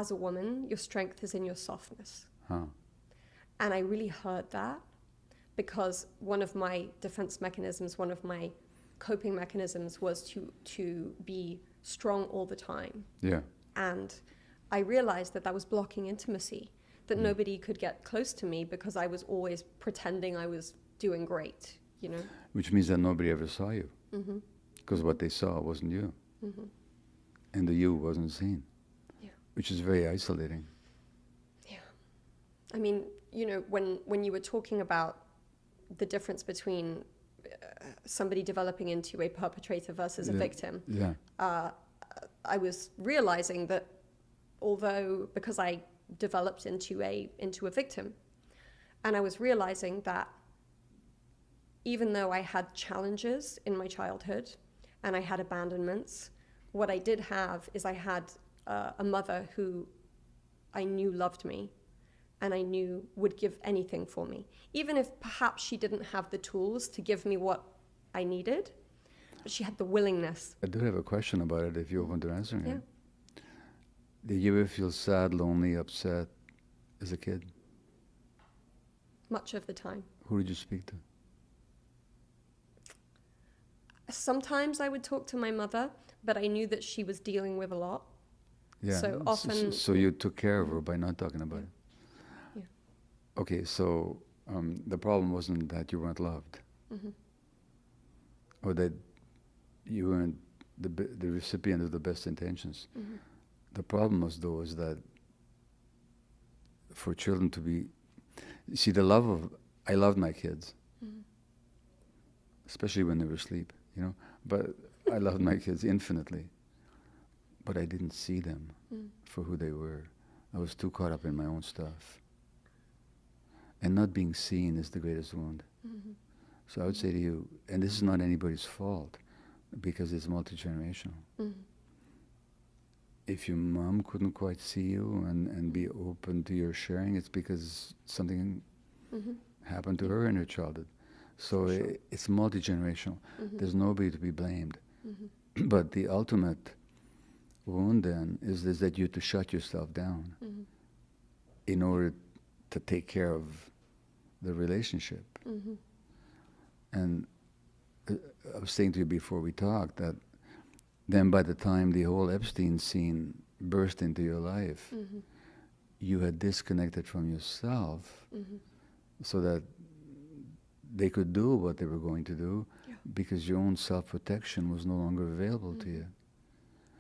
as a woman, your strength is in your softness. Huh. And I really heard that because one of my defense mechanisms, one of my coping mechanisms was to be strong all the time. Yeah. And I realized that that was blocking intimacy, that nobody could get close to me because I was always pretending I was doing great, you know? Which means that nobody ever saw you. Mm-hmm. Because what they saw wasn't you. Mm-hmm. And the you wasn't seen. Yeah. Which is very isolating. Yeah. I mean, you know, when you were talking about the difference between somebody developing into a perpetrator versus a victim, Yeah. I was realizing that although, because I developed into a victim, and I was realizing that even though I had challenges in my childhood and I had abandonments, what I did have is I had a mother who I knew loved me and I knew would give anything for me, even if perhaps she didn't have the tools to give me what I needed, but she had the willingness. I do have a question about it if you're open to answering Yeah. it. Did you ever feel sad, lonely, upset as a kid? Much of the time. Who did you speak to? Sometimes I would talk to my mother, but I knew that she was dealing with a lot. Yeah. So often... So you took care of her by not talking about it? Yeah. Okay, so the problem wasn't that you weren't loved, Mm-hmm. or that you weren't the recipient of the best intentions. Mm-hmm. The problem was, though, is that for children to be... See, I loved my kids, Mm-hmm. especially when they were asleep, you know, but I loved my kids infinitely, but I didn't see them for who they were. I was too caught up in my own stuff. And not being seen is the greatest wound. Mm-hmm. So I would say to you, and this is not anybody's fault, because it's multi-generational. Mm-hmm. If your mom couldn't quite see you and be open to your sharing, it's because something Mm-hmm. happened to her in her childhood. So For sure. it's multi-generational. Mm-hmm. There's nobody to be blamed. Mm-hmm. But the ultimate wound then is that you have to shut yourself down Mm-hmm. in order to take care of the relationship. Mm-hmm. And I was saying to you before we talked that then by the time the whole Epstein scene burst into your life, Mm-hmm. you had disconnected from yourself Mm-hmm. so that they could do what they were going to do, Yeah. because your own self-protection was no longer available to you.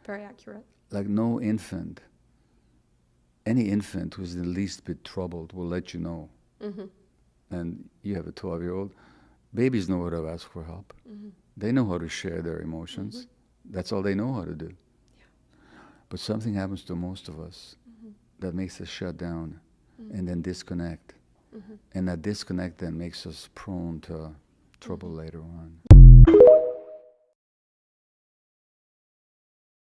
Very accurate. Like no infant, any infant who's the least bit troubled will let you know. Mm-hmm. And you have a 12-year-old. Babies know how to ask for help. Mm-hmm. They know how to share their emotions. That's all they know how to do. Yeah. But something happens to most of us Mm-hmm. that makes us shut down Mm-hmm. and then disconnect. Mm-hmm. And that disconnect then makes us prone to trouble later on.